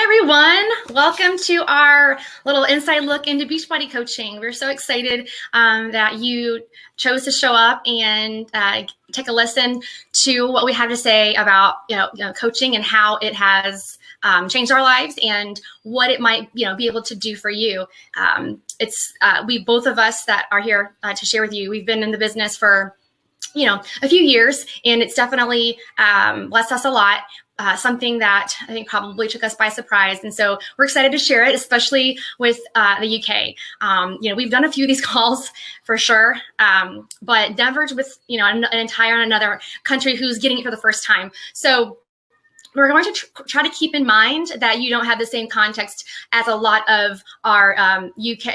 everyone. Welcome to our little inside look into Beachbody coaching. We're so excited that you chose to show up and take a listen to what we have to say about coaching and how it has changed our lives and what it might be able to do for you. We both of us that are here to share with you. We've been in the business for a few years, and it's definitely blessed us a lot. Something that I think probably took us by surprise. And so we're excited to share it, especially with the UK. We've done a few of these calls for sure, but never with, an entire another country who's getting it for the first time. So we're going to try to keep in mind that you don't have the same context as a lot of our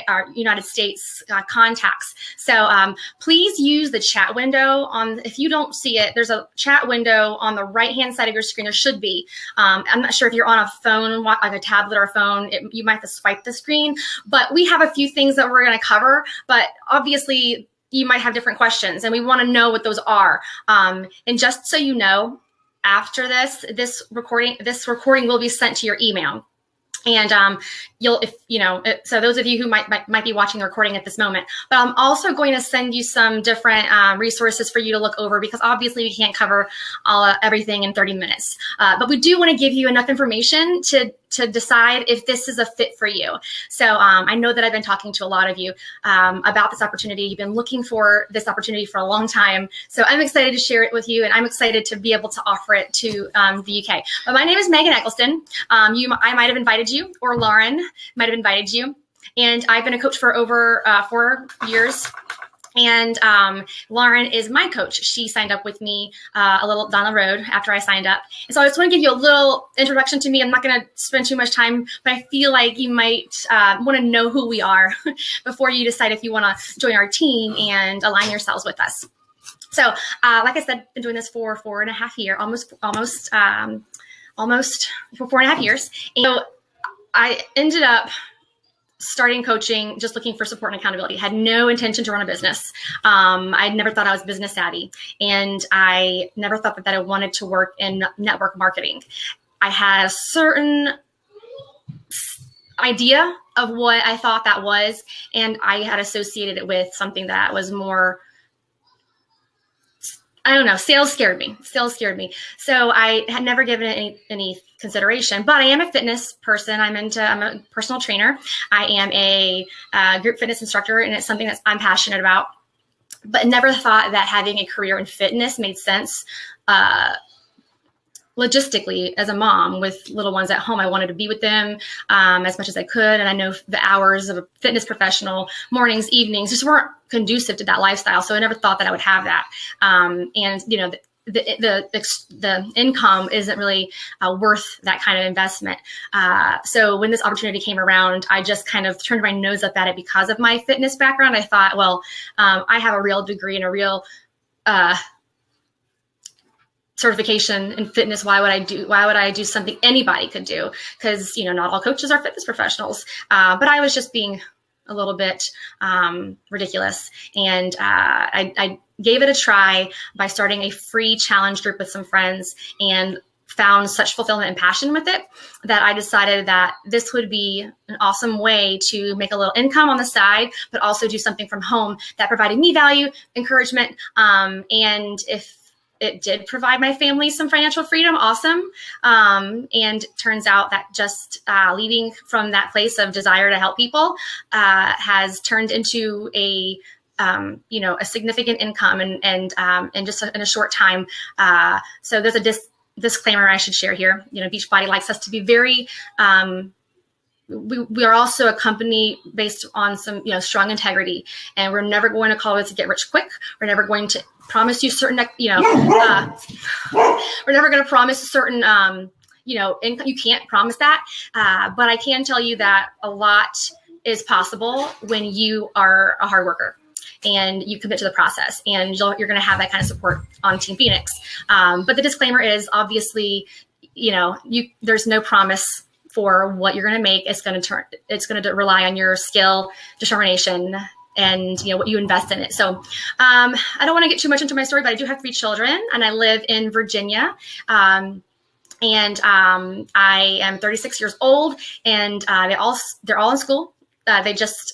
our United States contacts. So please use the chat window if you don't see it, there's a chat window on the right-hand side of your screen. There should be. I'm not sure if you're on a phone, like a tablet or a phone, you might have to swipe the screen, but we have a few things that we're going to cover, but obviously you might have different questions and we want to know what those are. And just so you know, after this recording will be sent to your email. And so those of you who might be watching the recording at this moment, but I'm also going to send you some different resources for you to look over, because obviously we can't cover everything in 30 minutes. But we do want to give you enough information to decide if this is a fit for you. So I know that I've been talking to a lot of you about this opportunity. You've been looking for this opportunity for a long time. So I'm excited to share it with you, and I'm excited to be able to offer it to the UK. But my name is Megan Eccleston. I might have invited you, or Lauren might have invited you. And I've been a coach for over 4 years. And Lauren is my coach. She signed up with me a little down the road after I signed up. And so I just want to give you a little introduction to me. I'm not going to spend too much time, but I feel like you might want to know who we are before you decide if you want to join our team and align yourselves with us. So like I said, I've been doing this for 4.5 years, almost for 4.5 years. And so I ended up starting coaching, just looking for support and accountability. Had no intention to run a business. I never thought I was business savvy, and I never thought that I wanted to work in network marketing. I had a certain idea of what I thought that was, and I had associated it with something that was more, I don't know, sales scared me. So I had never given it any consideration, but I am a fitness person. I'm a personal trainer. I am a group fitness instructor, and it's something that I'm passionate about, but never thought that having a career in fitness made sense. Logistically, as a mom with little ones at home, I wanted to be with them as much as I could. And I know the hours of a fitness professional, mornings, evenings, just weren't conducive to that lifestyle. So I never thought that I would have that. The income isn't really worth that kind of investment. So when this opportunity came around, I just kind of turned my nose up at it because of my fitness background. I thought, well, I have a real degree and a real certification in fitness. Why would I do something anybody could do? Because not all coaches are fitness professionals. But I was just being a little bit ridiculous, and I gave it a try by starting a free challenge group with some friends, and found such fulfillment and passion with it that I decided that this would be an awesome way to make a little income on the side, but also do something from home that provided me value, encouragement, and if it did provide my family some financial freedom, awesome. And turns out that just leading from that place of desire to help people has turned into a significant income and just in a short time. So there's a disclaimer I should share here. Beachbody likes us to be very, we are also a company based on some, strong integrity, and we're never going to call it to get rich quick. We're never going to promise you certain, we're never going to promise a certain, income. You can't promise that. But I can tell you that a lot is possible when you are a hard worker and you commit to the process, and you're going to have that kind of support on Team Phoenix. But the disclaimer is obviously, there's no promise for what you're going to make. It's going to rely on your skill, determination, and what you invest in it. So I don't want to get too much into my story, but I do have 3 children, and I live in Virginia. And I am 36 years old, and they're all in school. This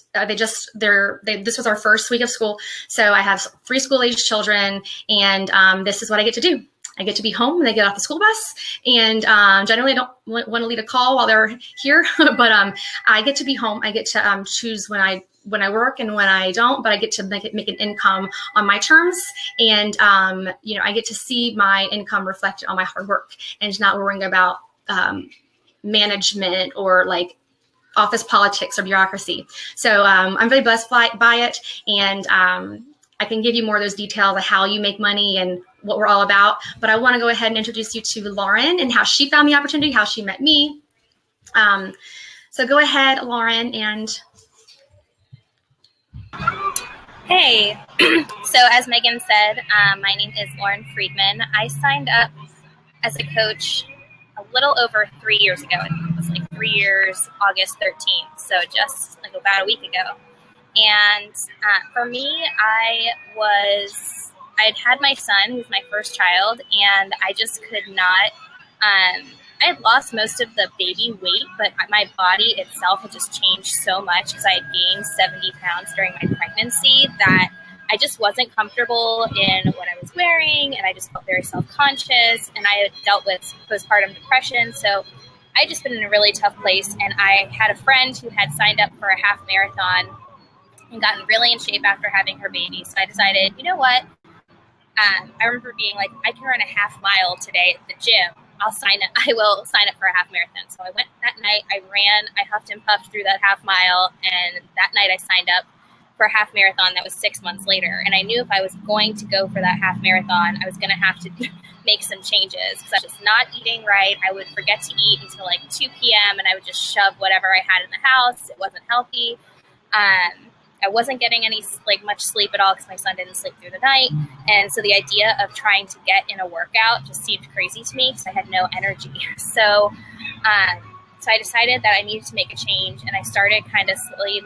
was our first week of school. So I have 3 school-aged children, and this is what I get to do. I get to be home when they get off the school bus, and generally I don't want to lead a call while they're here, but I get to be home. I get to choose when I work and when I don't, but I get to make an income on my terms, and I get to see my income reflected on my hard work, and not worrying about management or like office politics or bureaucracy. So I'm very blessed by it, and I can give you more of those details of how you make money and what we're all about. But I want to go ahead and introduce you to Lauren and how she found the opportunity, how she met me. So go ahead, Lauren, and Hey, so as Megan said, my name is Lauren Friedman. I signed up as a coach a little over 3 years ago. I think it was like 3 years, August 13th, so just like about a week ago. And for me, I'd had my son, who's my first child, and I just could not, I had lost most of the baby weight, but my body itself had just changed so much because I had gained 70 pounds during my pregnancy that I just wasn't comfortable in what I was wearing, and I just felt very self-conscious, and I had dealt with postpartum depression, so I had just been in a really tough place, and I had a friend who had signed up for a half marathon and gotten really in shape after having her baby, so I decided, you know what, I remember being like, I can run a half mile today at the gym. I will sign up for a half marathon. So I went that night, I huffed and puffed through that half mile. And that night I signed up for a half marathon that was 6 months later. And I knew if I was going to go for that half marathon, I was going to have to make some changes because I was just not eating right. I would forget to eat until like 2 p.m. and I would just shove whatever I had in the house. It wasn't healthy. I wasn't getting much sleep at all because my son didn't sleep through the night. And so the idea of trying to get in a workout just seemed crazy to me because I had no energy. So I decided that I needed to make a change, and I started kind of slowly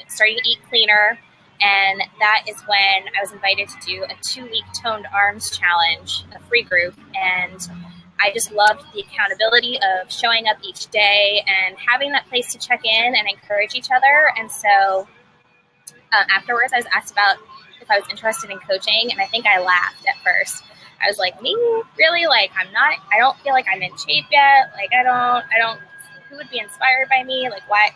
starting to eat cleaner. And that is when I was invited to do a 2-week toned arms challenge, a free group. And I just loved the accountability of showing up each day and having that place to check in and encourage each other. And so afterwards, I was asked about if I was interested in coaching, and I think I laughed at first. I was like, me? Really? Like, I don't feel like I'm in shape yet. Like, I don't, who would be inspired by me? Like, what,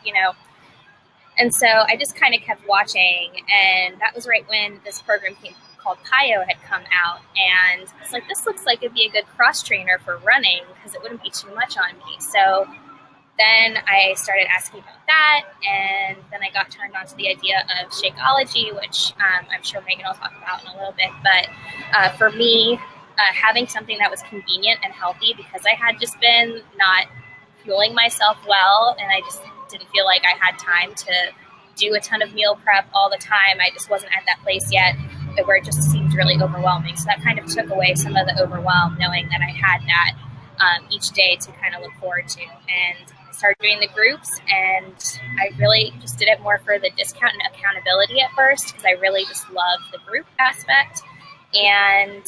And so I just kind of kept watching, and that was right when this program called PIO had come out, and it's like, this looks like it'd be a good cross trainer for running because it wouldn't be too much on me. So then I started asking about that, and then I got turned on to the idea of Shakeology, which I'm sure Megan will talk about in a little bit. But for me, having something that was convenient and healthy, because I had just been not fueling myself well, and I just didn't feel like I had time to do a ton of meal prep all the time. I just wasn't at that place yet where it just seemed really overwhelming. So that kind of took away some of the overwhelm, knowing that I had that each day to kind of look forward to. And started doing the groups, and I really just did it more for the discount and accountability at first because I really just loved the group aspect. And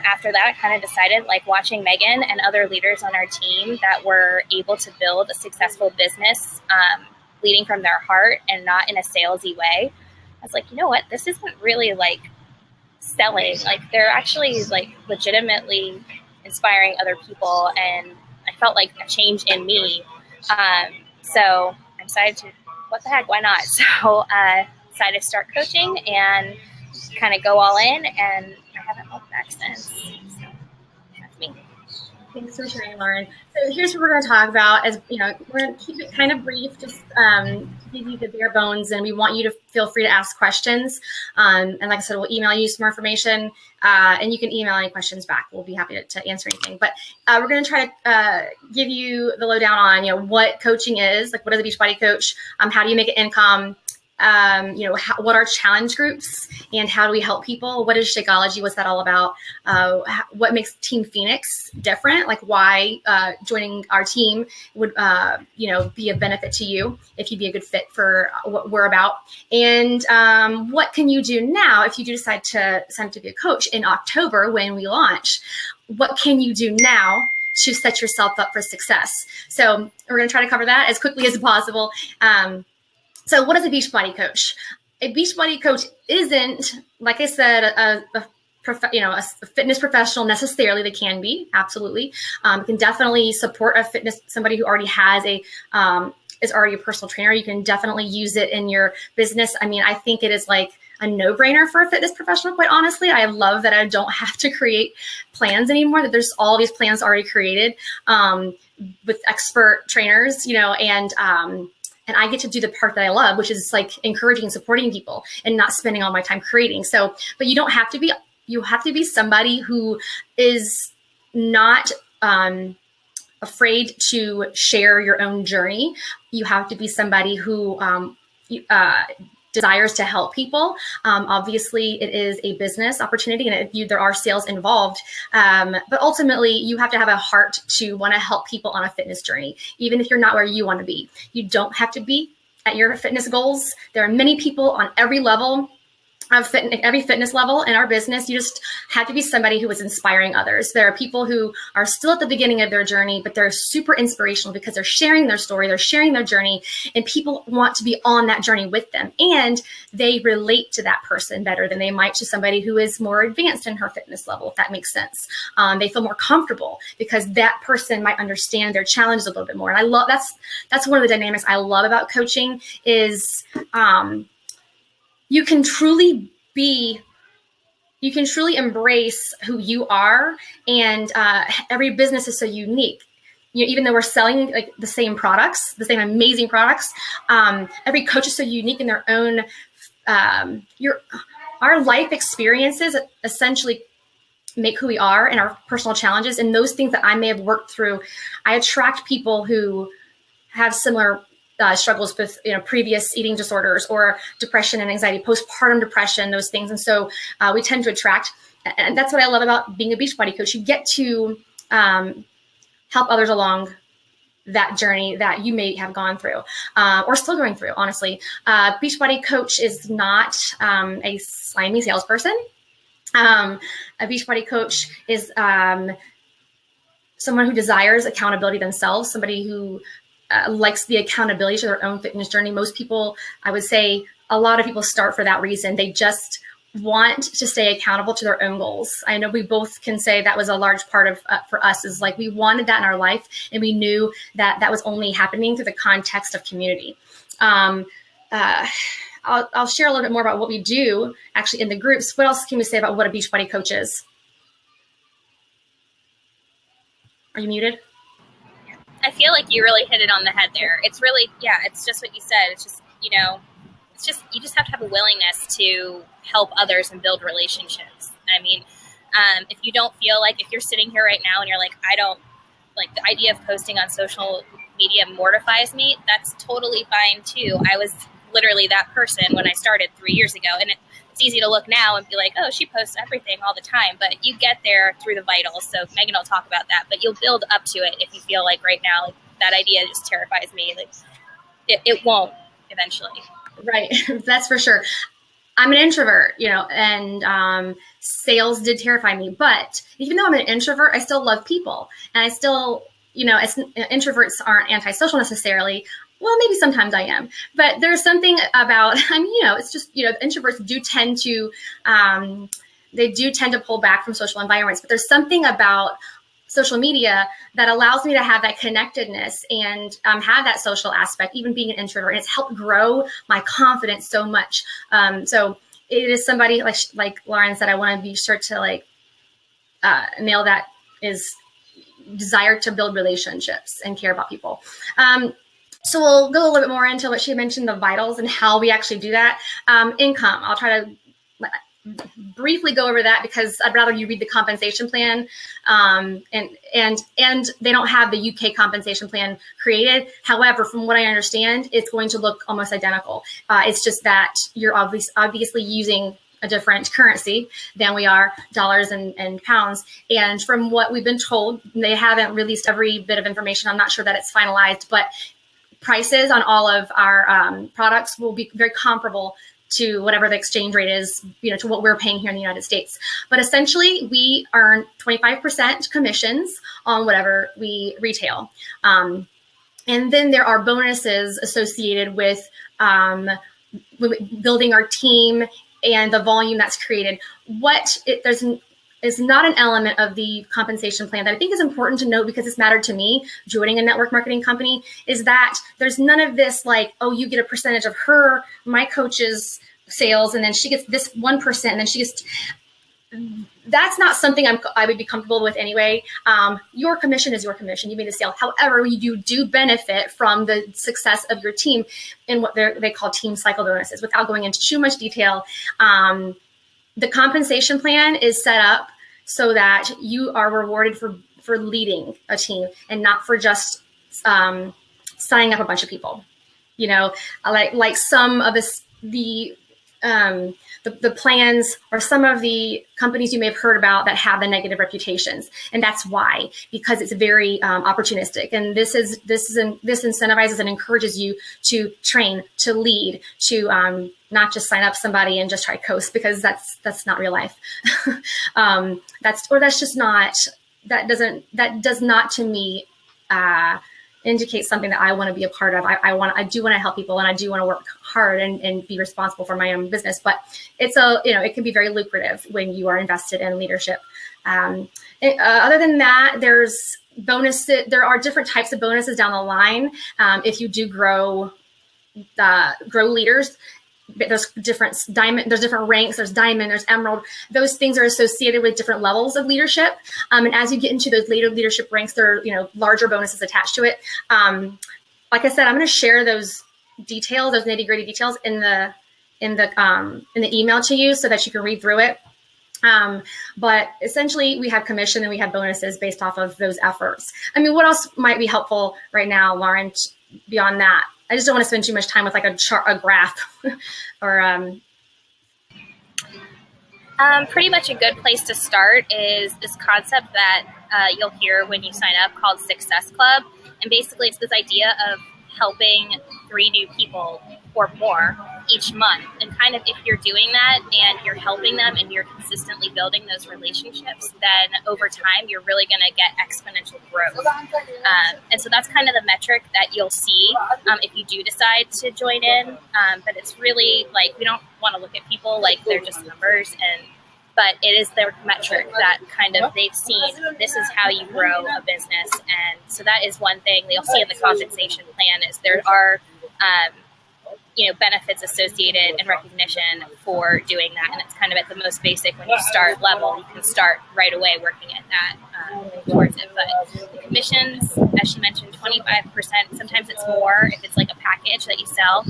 after that, I kind of decided, like, watching Megan and other leaders on our team that were able to build a successful business leading from their heart and not in a salesy way, I was like, you know what, this isn't really like selling. Like, they're actually like legitimately inspiring other people, and I felt like a change in me. So I decided to, what the heck, why not? So decided to start coaching and kind of go all in, and I haven't looked back since. So that's me. Thanks for sharing, Lauren. So here's what we're going to talk about. We're going to keep it kind of brief, just give you the bare bones, and we want you to feel free to ask questions. And like I said, we'll email you some more information, and you can email any questions back. We'll be happy to answer anything. But we're going to try to give you the lowdown on, what coaching is, like what is a Beachbody coach, how do you make an income, what are challenge groups and how do we help people? What is Shakeology? What's that all about? What makes Team Phoenix different? Like why joining our team would, be a benefit to you if you'd be a good fit for what we're about. And what can you do now if you do decide to sign up to be a coach in October when we launch? What can you do now to set yourself up for success. So we're going to try to cover that as quickly as possible. So what is a Beachbody coach? A Beachbody coach isn't, like I said, a fitness professional necessarily. They can be, absolutely. Can definitely support somebody who already has is already a personal trainer. You can definitely use it in your business. I mean, I think it is like a no-brainer for a fitness professional, quite honestly. I love that I don't have to create plans anymore, that there's all these plans already created with expert trainers, and I get to do the part that I love, which is like encouraging and supporting people and not spending all my time creating. So, but you have to be somebody who is not afraid to share your own journey. You have to be somebody who desires to help people. Obviously, it is a business opportunity, and there are sales involved. But ultimately, you have to have a heart to want to help people on a fitness journey, even if you're not where you want to be. You don't have to be at your fitness goals. There are many people on every level of every fitness level in our business. You just have to be somebody who is inspiring others. There are people who are still at the beginning of their journey, but they're super inspirational because they're sharing their story, they're sharing their journey, and people want to be on that journey with them. And they relate to that person better than they might to somebody who is more advanced in her fitness level, if that makes sense. They feel more comfortable because that person might understand their challenges a little bit more. And I love, that's one of the dynamics I love about coaching is, you can truly embrace who you are, and every business is so unique. Even though we're selling like the same products, the same amazing products, every coach is so unique in their own. Our life experiences essentially make who we are, and our personal challenges and those things that I may have worked through. I attract people who have similar struggles with previous eating disorders or depression and anxiety, postpartum depression, those things. And so we tend to attract, and that's what I love about being a Beachbody coach. You get to help others along that journey that you may have gone through or still going through, honestly. Beachbody coach is not a slimy salesperson. A Beachbody coach is someone who desires accountability themselves, somebody who likes the accountability to their own fitness journey. Most people, I would say a lot of people start for that reason. They just want to stay accountable to their own goals. I know we both can say that was a large part of for us, is like we wanted that in our life, and we knew that that was only happening through the context of community. I'll share a little bit more about what we do actually in the groups. What else can we say about what a Beachbody coach is? Are you muted? I feel like you really hit it on the head there. It's really, it's just what you said. It's just, you just have to have a willingness to help others and build relationships. I mean, if you don't feel like, if you're sitting here right now and you're like, I don't, like the idea of posting on social media mortifies me, that's totally fine too. I was literally that person when I started 3 years ago. And it's easy to look now and be like, oh, she posts everything all the time. But you get there through the vitals. So Megan will talk about that. But you'll build up to it if you feel like right now, like, that idea just terrifies me. Like it won't eventually. Right. That's for sure. I'm an introvert, and sales did terrify me. But even though I'm an introvert, I still love people. And I still, introverts aren't antisocial necessarily. Well, maybe sometimes I am, but there's something about, it's just, introverts do tend to, pull back from social environments, but there's something about social media that allows me to have that connectedness and have that social aspect, even being an introvert. And it's helped grow my confidence so much. So it is somebody like Lauren said, I want to be sure to nail that is desire to build relationships and care about people. So we'll go a little bit more into what she mentioned, the vitals and how we actually do that. Income, I'll try to briefly go over that because I'd rather you read the compensation plan. And they don't have the UK compensation plan created. However, from what I understand, it's going to look almost identical. It's just that you're obviously using a different currency than we are, dollars and pounds. And from what we've been told, they haven't released every bit of information. I'm not sure that it's finalized, but prices on all of our products will be very comparable to whatever the exchange rate is, to what we're paying here in the United States. But essentially, we earn 25% commissions on whatever we retail. And then there are bonuses associated with building our team and the volume that's created. There's not an element of the compensation plan that I think is important to note, because it's mattered to me joining a network marketing company, is that there's none of this like, oh, you get a percentage of my coach's sales, and then she gets this 1%, and then she gets. That's not something I would be comfortable with anyway. Your commission is your commission. You made a sale. However, you do benefit from the success of your team in what they call team cycle bonuses. Without going into too much detail, the compensation plan is set up so that you are rewarded for leading a team and not for just signing up a bunch of people. Like some of the plans or some of the companies you may have heard about that have the negative reputations. And that's why, because it's very opportunistic. And this incentivizes and encourages you to train, to lead, to not just sign up somebody and just try to coast, because that's not real life. That does not to me indicate something that I want to be a part of. I do want to help people, and I do want to work hard and be responsible for my own business. But it can be very lucrative when you are invested in leadership. Other than that, there's bonuses. There are different types of bonuses down the line. If you do grow leaders, there's different ranks. There's diamond, there's emerald. Those things are associated with different levels of leadership. And as you get into those later leadership ranks, there are larger bonuses attached to it. Like I said, I'm going to share those details, those nitty gritty details in the email to you so that you can read through it. But essentially, we have commission and we have bonuses based off of those efforts. I mean, what else might be helpful right now, Lauren, beyond that? I just don't want to spend too much time with like a chart, a graph, or. Pretty much a good place to start is this concept that you'll hear when you sign up called Success Club. And basically it's this idea of helping 3 new people or more each month. And kind of if you're doing that and you're helping them and you're consistently building those relationships, then over time you're really going to get exponential growth. And so that's kind of the metric that you'll see if you do decide to join in. But it's really like, we don't want to look at people like they're just numbers, but it is their metric that kind of they've seen this is how you grow a business. And so that is one thing that you'll see in the compensation plan is there are benefits associated and recognition for doing that. And it's kind of at the most basic when you start level, you can start right away working at that towards it. But the commissions, as she mentioned, 25%, sometimes it's more if it's like a package that you sell.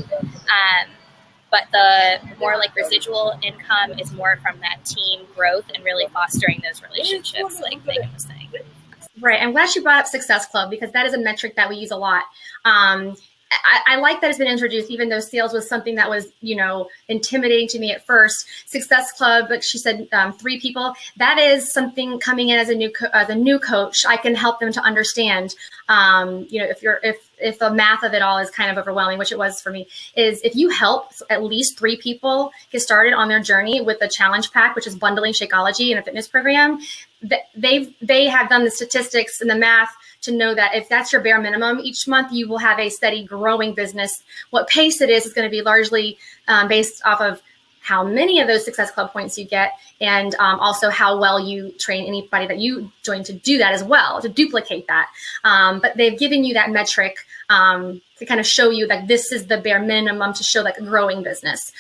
But the more like residual income is more from that team growth and really fostering those relationships like Megan was saying. Right. I'm glad you brought up Success Club, because that is a metric that we use a lot. I like that it's been introduced, even though sales was something that was, intimidating to me at first. Success Club, like she said, 3 people. That is something coming in as a new coach. I can help them to understand. If the math of it all is kind of overwhelming, which it was for me, is if you help at least 3 people get started on their journey with the challenge pack, which is bundling Shakeology and a fitness program, they have done the statistics and the math to know that if that's your bare minimum each month, you will have a steady growing business. What pace it is going to be largely based off of how many of those Success Club points you get, and also how well you train anybody that you join to do that as well, to duplicate that. But they've given you that metric to kind of show you that this is the bare minimum to show like a growing business.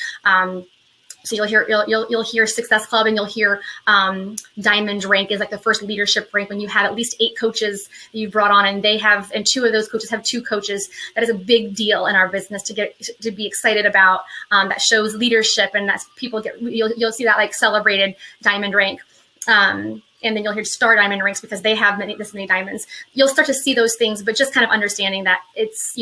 So you'll hear Success Club, and you'll hear Diamond rank is like the first leadership rank when you have at least 8 coaches that you brought on, and 2 of those coaches have 2 coaches. That is a big deal in our business to be excited about. That shows leadership, and that's you'll see that like celebrated Diamond rank. And then you'll hear Star Diamond ranks because they have this many diamonds. You'll start to see those things, but just kind of understanding that it's,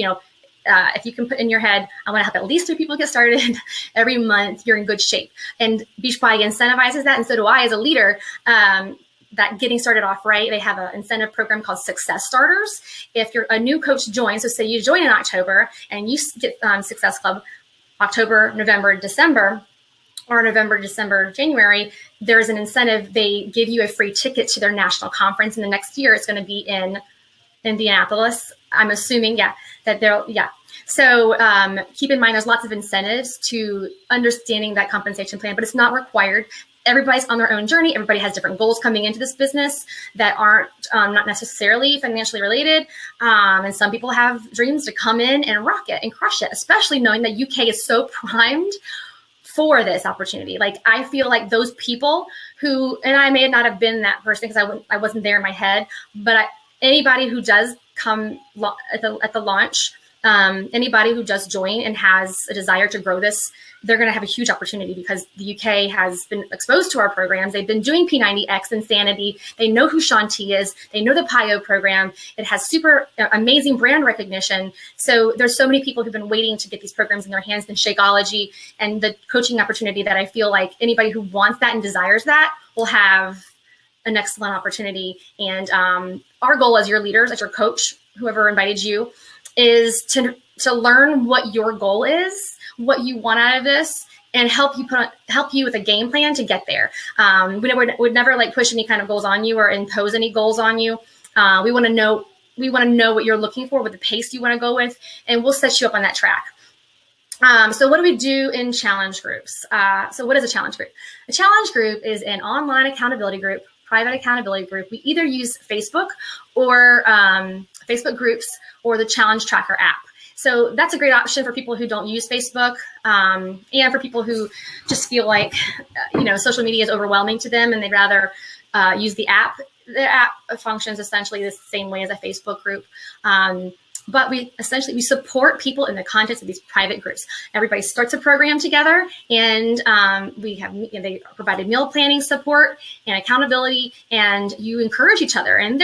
if you can put in your head, I want to help at least 3 people get started every month, you're in good shape. And Beachbody incentivizes that, and so do I as a leader, that getting started off right. They have an incentive program called Success Starters. If you're a new coach joins, so say you join in October and you get Success Club, October, November, December, or November, December, January, there's an incentive. They give you a free ticket to their national conference. And the next year it's going to be in Indianapolis. I'm assuming, that they'll, So keep in mind, there's lots of incentives to understanding that compensation plan, but it's not required. Everybody's on their own journey. Everybody has different goals coming into this business that aren't not necessarily financially related. And some people have dreams to come in and rock it and crush it, especially knowing that UK is so primed for this opportunity. Like, I feel like those people who, and I may not have been that person because I wasn't there in my head, but anybody who does come at the launch, anybody who does join and has a desire to grow this, they're going to have a huge opportunity because the UK has been exposed to our programs. They've been doing P90X Insanity. They know who Shaun T is. They know the PIO program. It has super amazing brand recognition. So there's so many people who've been waiting to get these programs in their hands, and Shakeology and the coaching opportunity that I feel like anybody who wants that and desires that will have an excellent opportunity. And our goal as your leaders, as your coach, whoever invited you, is to learn what your goal is, what you want out of this, and help you with a game plan to get there. We would never like push any kind of goals on you or impose any goals on you. We want to know what you're looking for, what the pace you want to go with, and we'll set you up on that track. So what do we do in challenge groups? So what is a challenge group? A challenge group is an online accountability group, private accountability group. We either use Facebook or Facebook groups or the Challenge Tracker app. So that's a great option for people who don't use Facebook, and for people who just feel like, social media is overwhelming to them and they'd rather use the app. The app functions essentially the same way as a Facebook group. But we support people in the context of these private groups. Everybody starts a program together, and they provided meal planning support and accountability, and you encourage each other. And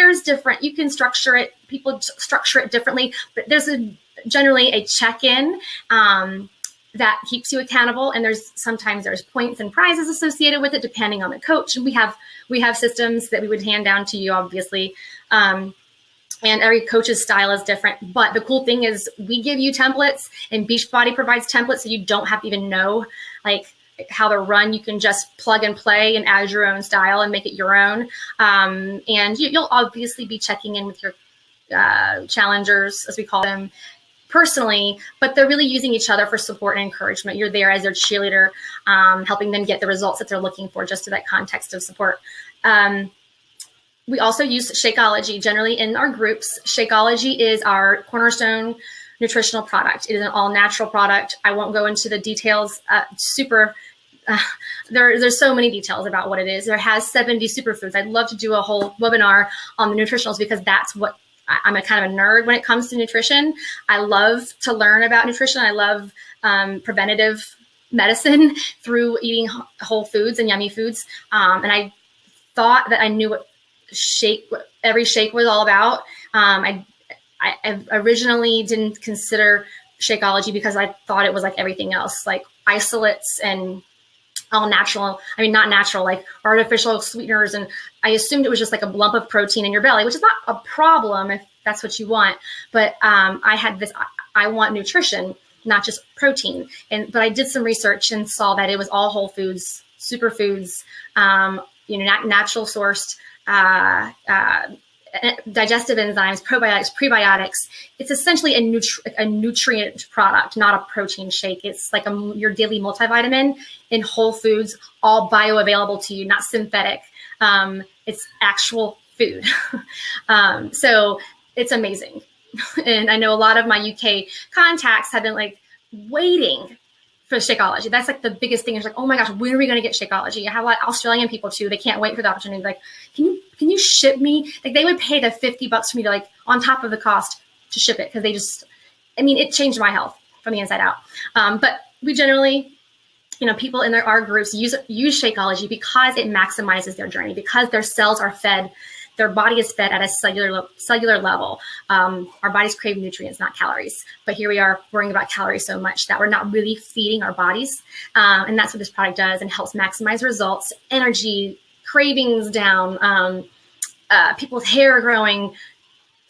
you can structure it. People structure it differently, but there's generally a check-in that keeps you accountable. And sometimes there's points and prizes associated with it, depending on the coach. And we have systems that we would hand down to you, obviously. And every coach's style is different. But the cool thing is we give you templates, and Beachbody provides templates, so you don't have to even know like how they're run. You can just plug and play and add your own style and make it your own. And you'll obviously be checking in with your challengers, as we call them, personally, but they're really using each other for support and encouragement. You're there as their cheerleader, helping them get the results that they're looking for, just to that context of support. We also use Shakeology generally in our groups. Shakeology is our cornerstone nutritional product. It is an all-natural product. I won't go into the details. There's so many details about what it is. There has 70 superfoods. I'd love to do a whole webinar on the nutritionals because that's what I'm a kind of a nerd when it comes to nutrition. I love to learn about nutrition. I love preventative medicine through eating whole foods and yummy foods. And I thought that I knew what every shake was all about. I originally didn't consider Shakeology because I thought it was like everything else, like isolates and all natural. I mean, not natural, like artificial sweeteners. And I assumed it was just like a lump of protein in your belly, which is not a problem if that's what you want. But I had this, I want nutrition, not just protein. But I did some research and saw that it was all whole foods, superfoods, natural sourced, digestive enzymes, probiotics, prebiotics. It's essentially a nutrient product, not a protein shake. It's like your daily multivitamin in whole foods, all bioavailable to you, not synthetic. It's actual food. So it's amazing. And I know a lot of my UK contacts have been like waiting for Shakeology. That's like the biggest thing. It's like, oh my gosh, when are we going to get Shakeology? I have a lot of Australian people too. They can't wait for the opportunity. Like, can you ship me? Like, they would pay the $50 for me to, like, on top of the cost to ship it. Cause it changed my health from the inside out. But we generally, people in our groups use Shakeology because it maximizes their journey, because their cells are fed. Their body is fed at a cellular level. Our bodies crave nutrients, not calories. But here we are worrying about calories so much that we're not really feeding our bodies. And that's what this product does, and helps maximize results, energy, cravings down, people's hair growing,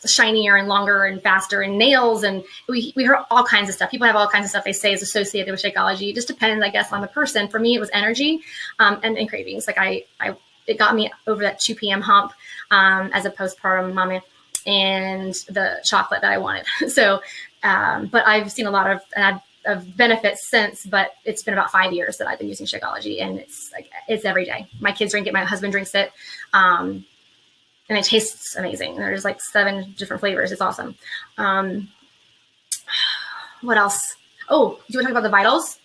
shinier and longer and faster, and nails. And we heard all kinds of stuff. People have all kinds of stuff they say is associated with Shakeology. It just depends, I guess, on the person. For me, it was energy and cravings. Like it got me over that 2 p.m. hump as a postpartum mama, and the chocolate that I wanted. So, but I've seen a lot of benefits since, but it's been about 5 years that I've been using Shakeology, and it's every day. My kids drink it. My husband drinks it. And it tastes amazing. There's like 7 different flavors. It's awesome. What else? Oh, do you want to talk about the vitals?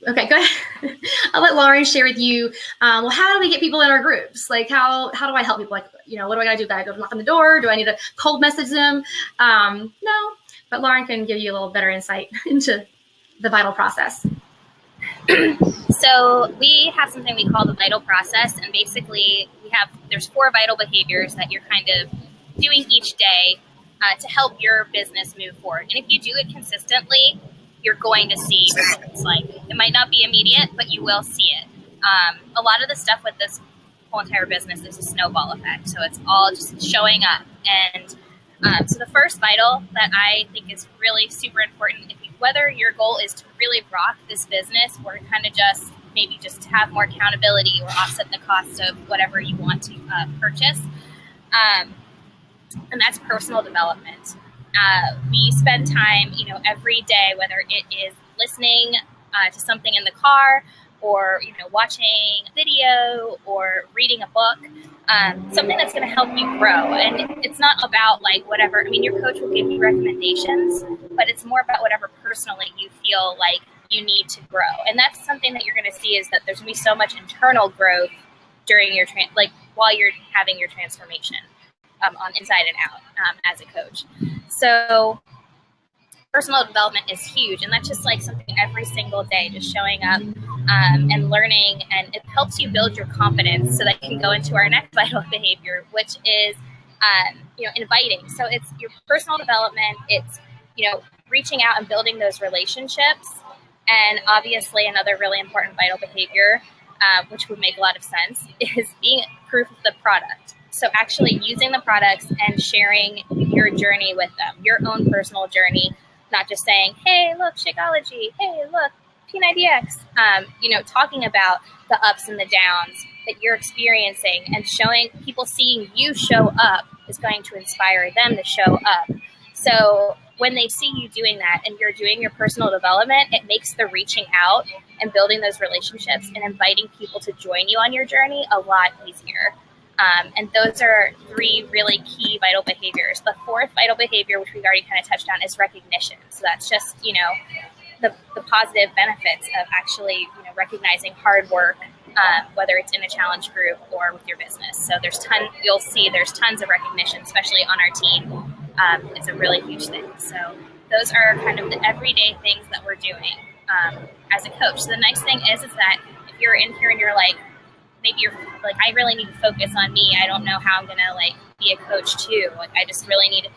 Okay, go ahead. I'll let Lauren share with you. Well, how do we get people in our groups? Like, how do I help people? Like, what do I gotta do? Gotta go knock on the door? Do I need to cold message them? No, but Lauren can give you a little better insight into the vital process. So we have something we call the vital process, and basically there's 4 vital behaviors that you're kind of doing each day to help your business move forward. And if you do it consistently, you're going to see results. Like, it might not be immediate, but you will see it. A lot of the stuff with this whole entire business is a snowball effect. So it's all just showing up. And so the first vital that I think is really super important, whether your goal is to really rock this business or kind of just have more accountability or offset the cost of whatever you want to purchase, and that's personal development. We spend time, every day, whether it is listening to something in the car, or watching a video or reading a book, something that's going to help you grow. And it's not about like whatever. I mean, your coach will give you recommendations, but it's more about whatever personally you feel like you need to grow. And that's something that you're going to see, is that there's going to be so much internal growth during your while you're having your transformation on inside and out as a coach. So personal development is huge, and that's just like something every single day, just showing up and learning, and it helps you build your confidence so that you can go into our next vital behavior, which is inviting. So it's your personal development, it's reaching out and building those relationships, and obviously another really important vital behavior, which would make a lot of sense, is being proof of the product. So actually using the products and sharing your journey with them, your own personal journey, not just saying, hey, look, Shakeology, hey, look, P90X, talking about the ups and the downs that you're experiencing, and showing people, seeing you show up is going to inspire them to show up. So when they see you doing that and you're doing your personal development, it makes the reaching out and building those relationships and inviting people to join you on your journey a lot easier. And those are 3 really key vital behaviors. The 4th vital behavior, which we've already kind of touched on, is recognition. So that's just, the positive benefits of actually, recognizing hard work, whether it's in a challenge group or with your business. So you'll see there's tons of recognition, especially on our team. It's a really huge thing. So those are kind of the everyday things that we're doing as a coach. So the nice thing is that if you're in here and you're like, maybe you're like, I really need to focus on me. I don't know how I'm going to be a coach too. I just really need,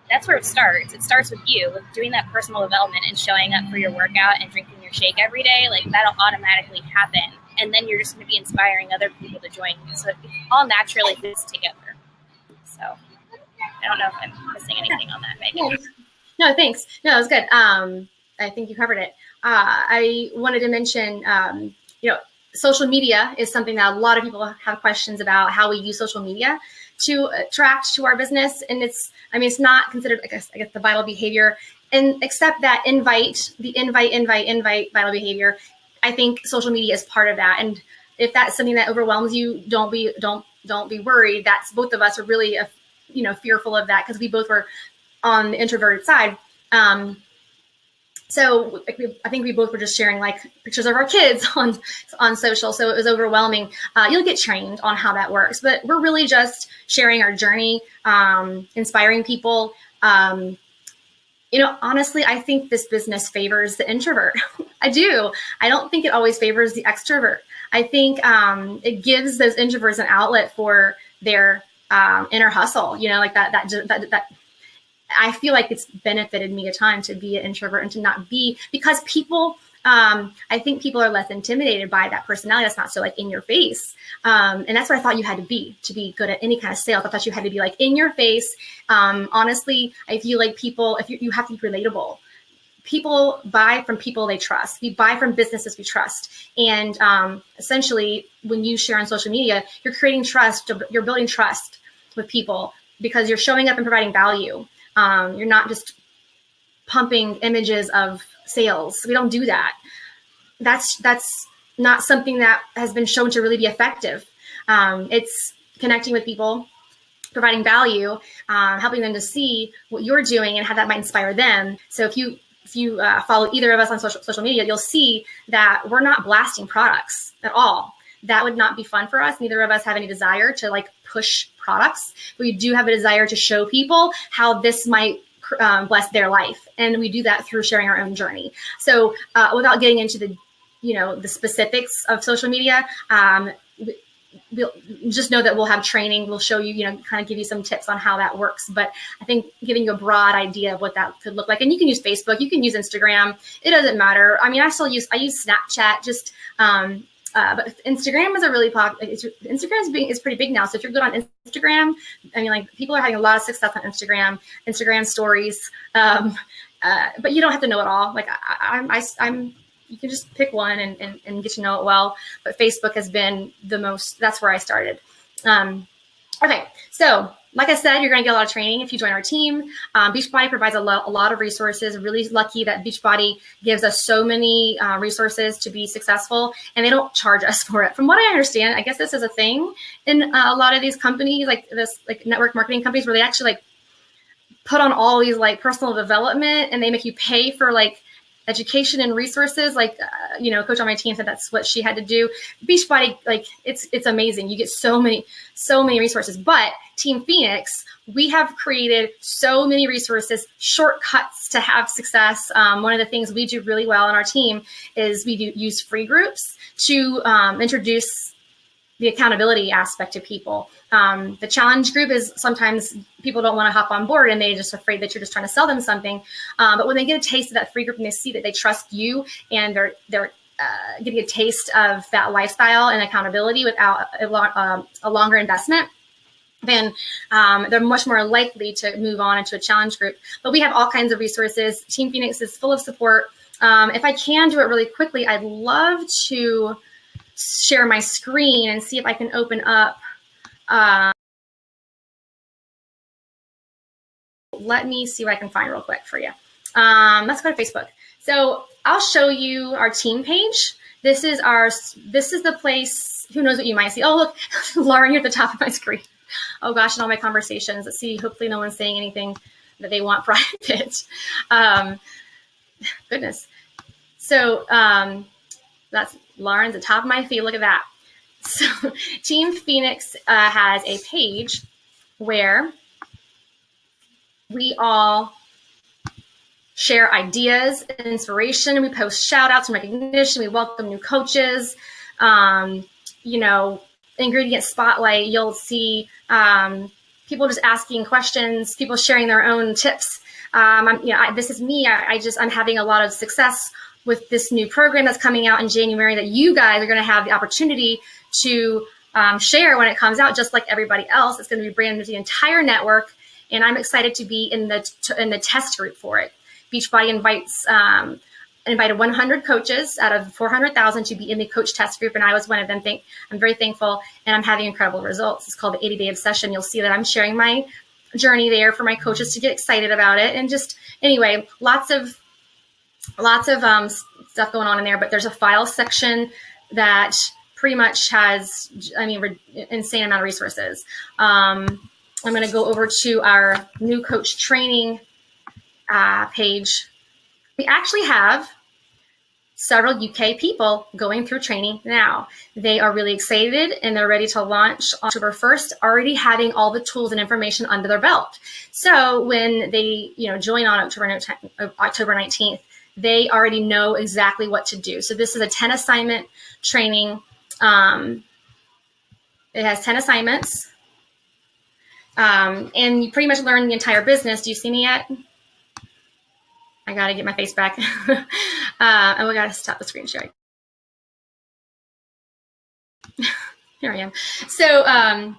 that's where it starts. It starts with you, with doing that personal development and showing up for your workout and drinking your shake every day. That'll automatically happen. And then you're just going to be inspiring other people to join you. So it all naturally fits together. So I don't know if I'm missing anything on that, Megan. No, thanks. No, it was good. I think you covered it. I wanted to mention, social media is something that a lot of people have questions about, how we use social media to attract to our business. And it's not considered, I guess the vital behavior, and except that invite vital behavior. I think social media is part of that. And if that's something that overwhelms you, don't be worried. That's, both of us are really, fearful of that, because we both were on the introverted side. So I think we both were just sharing pictures of our kids on social. So it was overwhelming. You'll get trained on how that works, but we're really just sharing our journey, inspiring people. Honestly, I think this business favors the introvert. I do. I don't think it always favors the extrovert. I think it gives those introverts an outlet for their inner hustle, that I feel like it's benefited me a ton to be an introvert and to not be, because people I think people are less intimidated by that personality that's not so like in your face. And that's what I thought you had to be good at any kind of sales. I thought you had to be like in your face. Honestly, I feel like people, if you have to be relatable. People buy from people they trust. We buy from businesses we trust. And essentially, when you share on social media, you're creating trust, you're building trust with people because you're showing up and providing value. You're not just pumping images of sales. We don't do that. That's not something that has been shown to really be effective. It's connecting with people, providing value, helping them to see what you're doing and how that might inspire them. So if you follow either of us on social media, you'll see that we're not blasting products at all. That would not be fun for us. Neither of us have any desire to like push products. We do have a desire to show people how this might bless their life. And we do that through sharing our own journey. So without getting into the specifics of social media, we'll just know that we'll have training. We'll show you, kind of give you some tips on how that works. But I think giving you a broad idea of what that could look like. And you can use Facebook, you can use Instagram. It doesn't matter. I mean, I use Snapchat, but Instagram is a really Instagram is pretty big now. So if you're good on Instagram, I mean, like people are having a lot of success on Instagram stories. But you don't have to know it all. Like I'm you can just pick one and get to know it well. But Facebook has been that's where I started. Okay, so like I said, you're going to get a lot of training if you join our team. Beachbody provides a lot of resources. Really lucky that Beachbody gives us so many resources to be successful, and they don't charge us for it. From what I understand, I guess this is a thing in a lot of these companies, like network marketing companies, where they actually like put on all these like personal development, and they make you pay for like education and resources. Like, coach on my team said that's what she had to do. Beachbody, like it's amazing. You get so many resources, but Team Phoenix, we have created so many resources, shortcuts to have success. One of the things we do really well on our team is we use free groups to introduce the accountability aspect to people. The challenge group is sometimes people don't want to hop on board and they're just afraid that you're just trying to sell them something. But when they get a taste of that free group and they see that they trust you and they're getting a taste of that lifestyle and accountability without a longer investment, then they're much more likely to move on into a challenge group. But we have all kinds of resources. Team Phoenix is full of support. If I can do it really quickly, I'd love to share my screen and see if I can open up. Let me see what I can find real quick for you. Let's go to Facebook. So I'll show you our team page. This is the place. Who knows what you might see? Oh, look, Lauren, you're at the top of my screen. Oh gosh, and all my conversations. Let's see. Hopefully no one's saying anything that they want private. Goodness. So that's Lauren's at the top of my feed. Look at that. So Team Phoenix has a page where we all share ideas and inspiration. We post shout outs and recognition. We welcome new coaches. Ingredient spotlight. You'll see people just asking questions, people sharing their own tips. This is me. I'm having a lot of success with this new program that's coming out in January that you guys are going to have the opportunity to share when it comes out, just like everybody else. It's going to be brand new to the entire network, and I'm excited to be in the test group for it. Beachbody invited 100 coaches out of 400,000 to be in the coach test group, and I was one of them. I'm very thankful, and I'm having incredible results. It's called the 80-Day Obsession. You'll see that I'm sharing my journey there for my coaches to get excited about it, and just anyway, lots of stuff going on in there. But there's a file section that pretty much has, insane amount of resources. I'm going to go over to our new coach training page. We actually have several UK people going through training now. They are really excited and they're ready to launch on October 1st, already having all the tools and information under their belt. So when they join on October 19th, they already know exactly what to do. So this is a 10 assignment training. It has 10 assignments. And you pretty much learn the entire business. Do you see me yet? I got to get my face back. And we got to stop the screen sharing. Here I am. So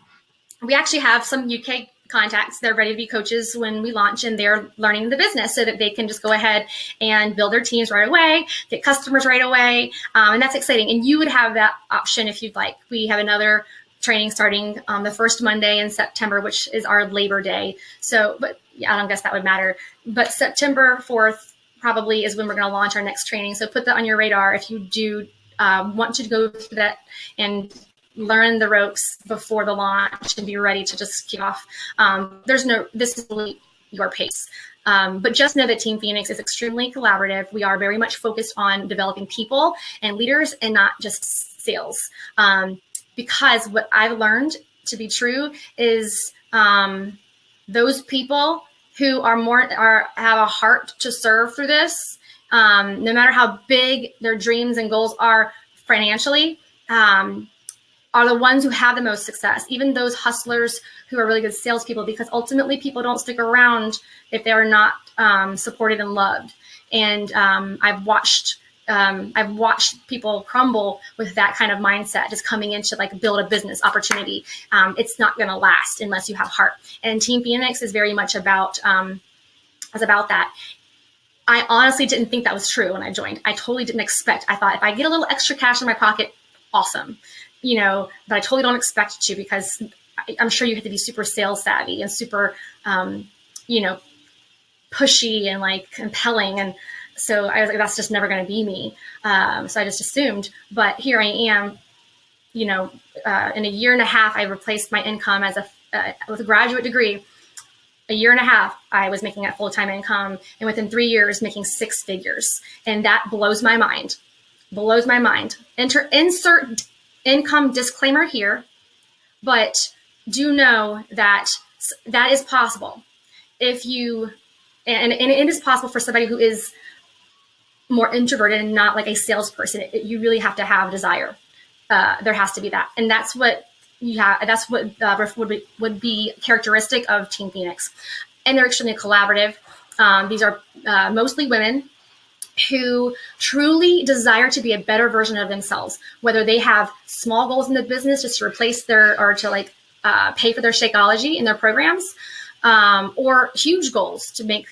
we actually have some UK contacts. They're ready to be coaches when we launch, and they're learning the business so that they can just go ahead and build their teams right away, get customers right away. And that's exciting. And you would have that option if you'd like. We have another training starting the first Monday in September, which is our Labor Day. So, but yeah, I don't guess that would matter. But September 4th probably is when we're going to launch our next training. So put that on your radar if you do want to go through that and learn the ropes before the launch and be ready to just kick off. This is really your pace. But just know that Team Phoenix is extremely collaborative. We are very much focused on developing people and leaders and not just sales. Because what I've learned to be true is those people who have a heart to serve through this, no matter how big their dreams and goals are financially, are the ones who have the most success, even those hustlers who are really good salespeople, because ultimately people don't stick around if they are not supported and loved. And I've watched people crumble with that kind of mindset, just coming in to like build a business opportunity. It's not going to last unless you have heart. And Team Phoenix is very much about that. I honestly didn't think that was true when I joined. I totally didn't expect. I thought if I get a little extra cash in my pocket, awesome, but I totally don't expect to, because I'm sure you have to be super sales savvy and super, pushy and like compelling. And so I was like, that's just never going to be me. So I just assumed, but here I am, in a year and a half, I replaced my income with a graduate degree. A year and a half, I was making a full-time income, and within 3 years, making 6 figures. And that blows my mind. Insert income disclaimer here, but do know that that is possible. And it is possible for somebody who is more introverted and not like a salesperson. You really have to have desire. There has to be that. And that's what you have. That's what would be characteristic of Team Phoenix. And they're extremely collaborative. These are mostly women who truly desire to be a better version of themselves, whether they have small goals in the business just to replace or to pay for their Shakeology in their programs, or huge goals to make,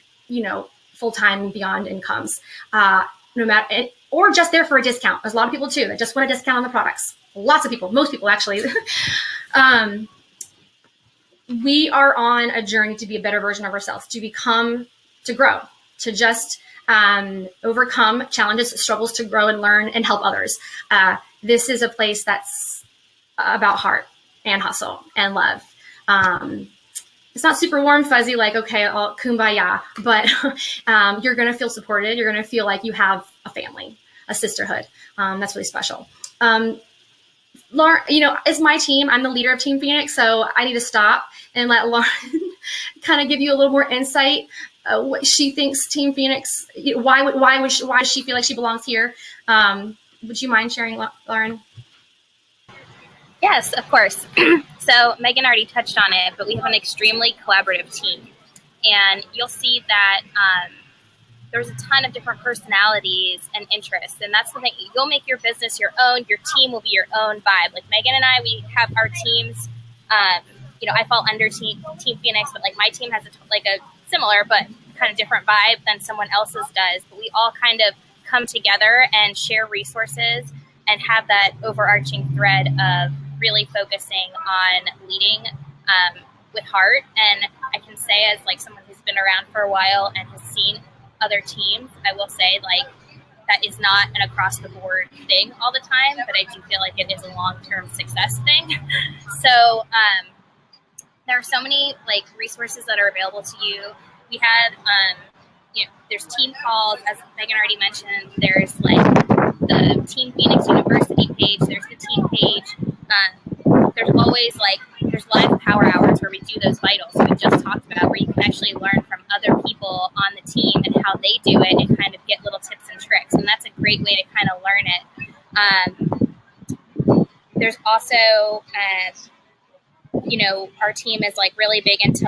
full-time beyond incomes, or just there for a discount. There's a lot of people too that just want a discount on the products. Lots of people, most people actually. We are on a journey to be a better version of ourselves, to grow, to just overcome challenges, struggles, to grow and learn and help others. This is a place that's about heart and hustle and love. It's not super warm, fuzzy, like, okay, I'll kumbaya, but you're going to feel supported. You're going to feel like you have a family, a sisterhood. That's really special. Lauren, it's my team. I'm the leader of Team Phoenix, so I need to stop and let Lauren kind of give you a little more insight. What she thinks Team Phoenix, why does she feel like she belongs here? Would you mind sharing, Lauren? Yes, of course. So Megan already touched on it, but we have an extremely collaborative team. And you'll see that there's a ton of different personalities and interests. And that's the thing. You'll make your business your own. Your team will be your own vibe. Like Megan and I, we have our teams. I fall under Team Phoenix, but like my team has a similar but kind of different vibe than someone else's does. But we all kind of come together and share resources and have that overarching thread of really focusing on leading with heart. And I can say, as like someone who's been around for a while and has seen other teams, I will say that is not an across the board thing all the time, but I do feel like it is a long-term success thing. So there are so many resources that are available to you. We had, there's team calls, as Megan already mentioned. There's the Team Phoenix University page. There's the team page. There's always there's live power hours where we do those vitals we just talked about, where you can actually learn from other people on the team and how they do it and kind of get little tips and tricks. And that's a great way to kind of learn it. There's also, our team is really big into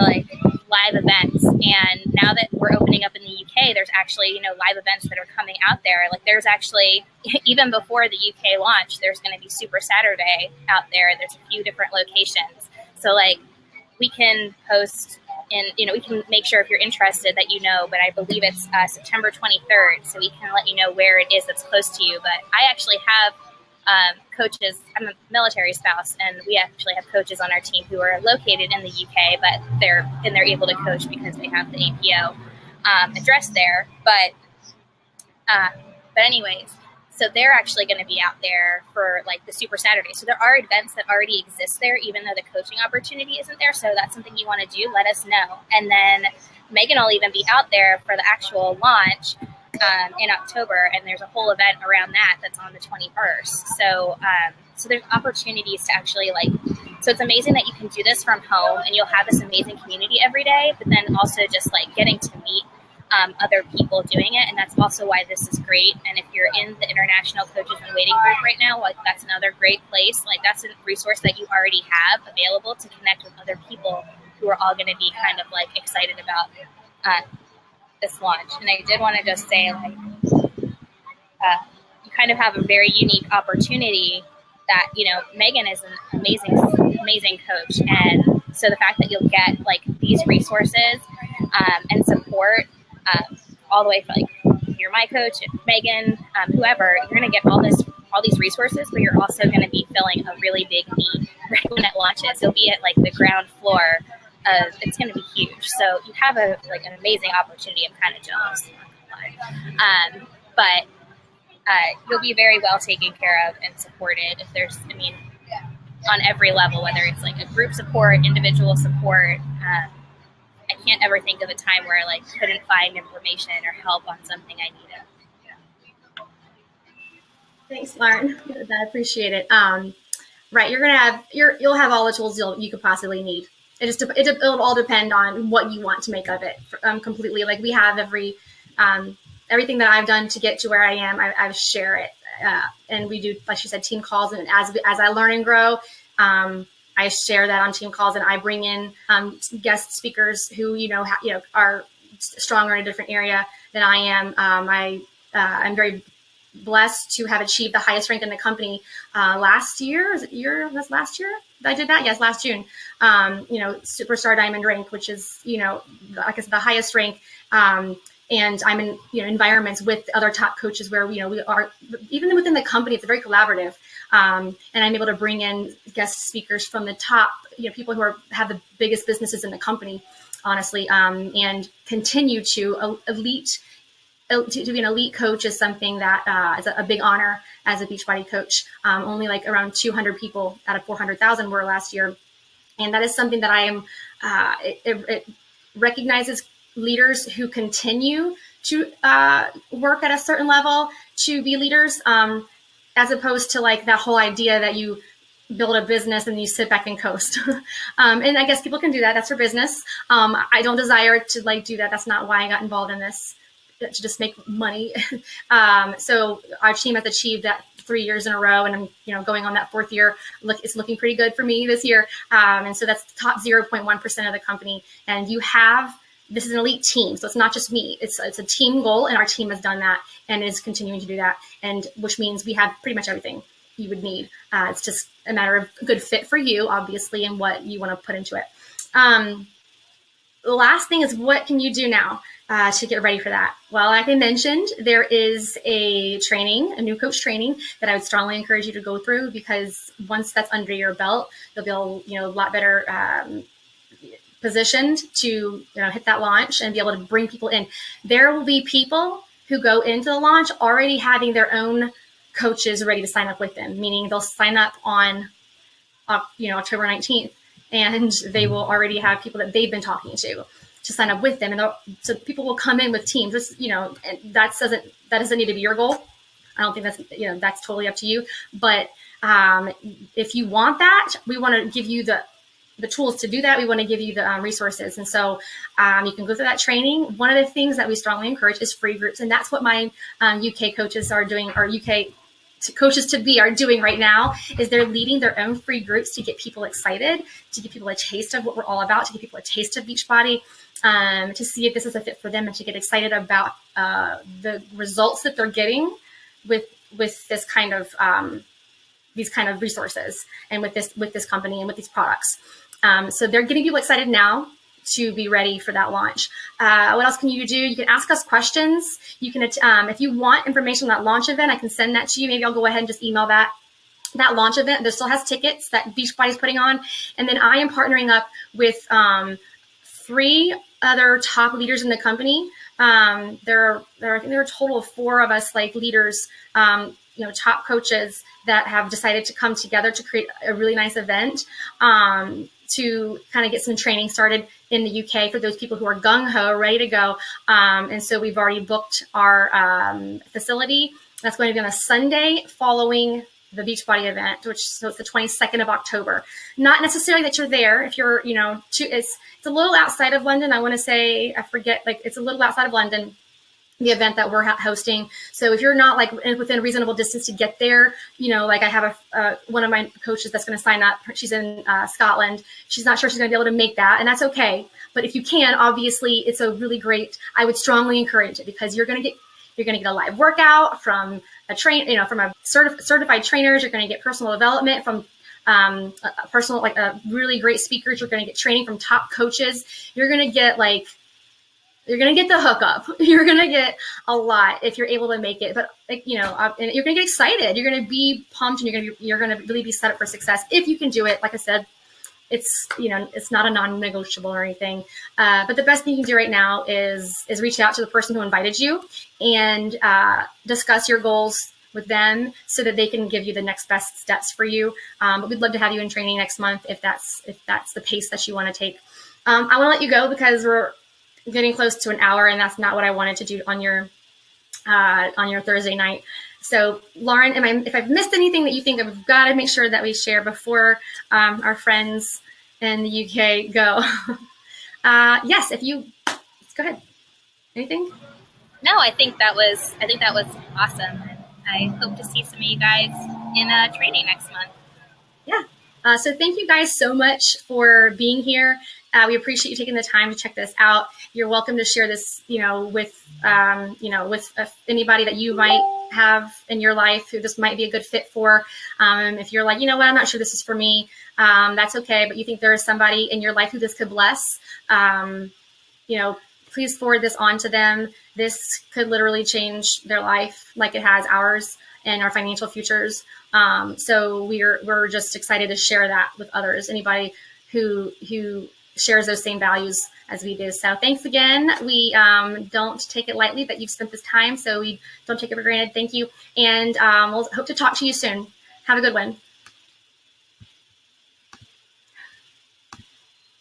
live events. And now that we're opening up in the UK, there's actually, you know, live events that are coming out there. Like there's actually, even before the UK launch, there's going to be Super Saturday out there. There's a few different locations. So like we can post and, you know, we can make sure if you're interested that you know, but I believe it's September 23rd. So we can let you know where it is that's close to you. But I actually have coaches. I'm a military spouse, and we actually have coaches on our team who are located in the UK, but they're able to coach because they have the APO address there. But anyways, so they're actually going to be out there for like the Super Saturday. So there are events that already exist there, even though the coaching opportunity isn't there. So that's something you want to do, let us know. And then Megan will even be out there for the actual launch in October, and there's a whole event around that that's on the 21st. So so there's opportunities to actually like, so it's amazing that you can do this from home and you'll have this amazing community every day, but then also just like getting to meet other people doing it. And that's also why this is great. And if you're in the International Coaches and Waiting group right now, like that's another great place. Like that's a resource that you already have available to connect with other people who are all going to be kind of like excited about this launch. And I did want to just say, like, you kind of have a very unique opportunity that, you know, Megan is an amazing coach. And so the fact that you'll get like these resources and support all the way from like, you're my coach, Megan, whoever, you're going to get all these resources, but you're also going to be filling a really big need right when it launches. You'll be at like the ground floor. It's going to be huge. So you have an amazing opportunity. I'm kind of jealous. But you'll be very well taken care of and supported. If there's, I mean, on every level, whether it's like a group support, individual support. I can't ever think of a time where I like couldn't find information or help on something I needed. Thanks, Lauren. I appreciate it. Right, you'll have all the tools you could possibly need. It'll all depend on what you want to make of it completely. Like we have everything that I've done to get to where I am, I share it. And we do, like she said, team calls. And as I learn and grow, I share that on team calls, and I bring in guest speakers who are stronger in a different area than I am. I'm very blessed to have achieved the highest rank in the company last year. Was last year I did that? Yes, last June. Superstar Diamond rank, which is like I said, the highest rank. And I'm in environments with other top coaches where we are, even within the company, it's very collaborative. And I'm able to bring in guest speakers from the top, people who have the biggest businesses in the company, honestly, and continue to be an elite coach is something that is a big honor as a Beachbody coach. Only like around 200 people out of 400,000 were last year. And that is something that I am, it recognizes leaders who continue to work at a certain level to be leaders, as opposed to like that whole idea that you build a business and you sit back and coast. And I guess people can do that. That's their business. I don't desire to do that. That's not why I got involved in this, to just make money. So our team has achieved that 3 years in a row, and I'm going on that fourth year. It's looking pretty good for me this year. And so that's the top 0.1% of the company. And this is an elite team. So it's not just me. It's a team goal, and our team has done that and is continuing to do that. And which means we have pretty much everything you would need. It's just a matter of good fit for you, obviously, and what you want to put into it. The last thing is, what can you do now to get ready for that? Well, like I mentioned, there is a new coach training that I would strongly encourage you to go through, because once that's under your belt, you'll be a lot better positioned to hit that launch and be able to bring people in. There will be people who go into the launch already having their own coaches ready to sign up with them, meaning they'll sign up on October 19th, and they will already have people that they've been talking to sign up with them. And so people will come in with teams. And that doesn't need to be your goal. I don't think that's totally up to you. But if you want that, we want to give you the tools to do that. We want to give you the resources. And so you can go through that training. One of the things that we strongly encourage is free groups. And that's what my UK coaches are doing, or UK coaches to be are doing right now, is they're leading their own free groups to get people excited, to give people a taste of what we're all about, to give people a taste of Beachbody. to see if this is a fit for them and to get excited about the results that they're getting with this kind of these kind of resources and with this company and with these products. So they're getting people excited now to be ready for that launch. What else can you do? You can ask us questions. You can, if you want information on that launch event, I can send that to you. Maybe I'll go ahead and just email that launch event. There still has tickets that Beachbody is putting on. And then I am partnering up with 3 other top leaders in the company. I think there are a total of 4 of us, like leaders, top coaches that have decided to come together to create a really nice event to kind of get some training started in the UK for those people who are gung-ho, ready to go. And so we've already booked our facility. That's going to be on a Sunday following the Beachbody event, so it's the 22nd of October. Not necessarily that you're there if you're, it's a little outside of London. I want to say, it's a little outside of London, the event that we're hosting. So if you're not like within a reasonable distance to get there, like I have one of my coaches that's going to sign up. She's in Scotland. She's not sure she's going to be able to make that, and that's okay. But if you can, obviously, it's a really great. I would strongly encourage it because you're going to get a live workout from from certified trainers. You're going to get personal development from a really great speakers. You're going to get training from top coaches. You're going to get the hookup. You're going to get a lot if you're able to make it. But and you're going to get excited. You're going to be pumped, and you're going to really be set up for success if you can do it. Like I said, it's not a non-negotiable or anything. But the best thing you can do right now is reach out to the person who invited you and discuss your goals with them so that they can give you the next best steps for you. But we'd love to have you in training next month if that's the pace that you want to take. I want to let you go because we're getting close to an hour, and that's not what I wanted to do on your Thursday night. So, Lauren, if I've missed anything that you think I've got to make sure that we share before our friends in the UK go? Yes, go ahead. Anything? No, I think that was awesome. I hope to see some of you guys in training next month. Yeah. So thank you guys so much for being here. We appreciate you taking the time to check this out. You're welcome to share this, with anybody that you might have in your life who this might be a good fit for. If you're like, I'm not sure this is for me, that's okay. But you think there is somebody in your life who this could bless, please forward this on to them. This could literally change their life like it has ours and our financial futures. So we're just excited to share that with others. Anybody who shares those same values as we do. So thanks again. We don't take it lightly that you've spent this time, so we don't take it for granted. Thank you. And we'll hope to talk to you soon. Have a good one.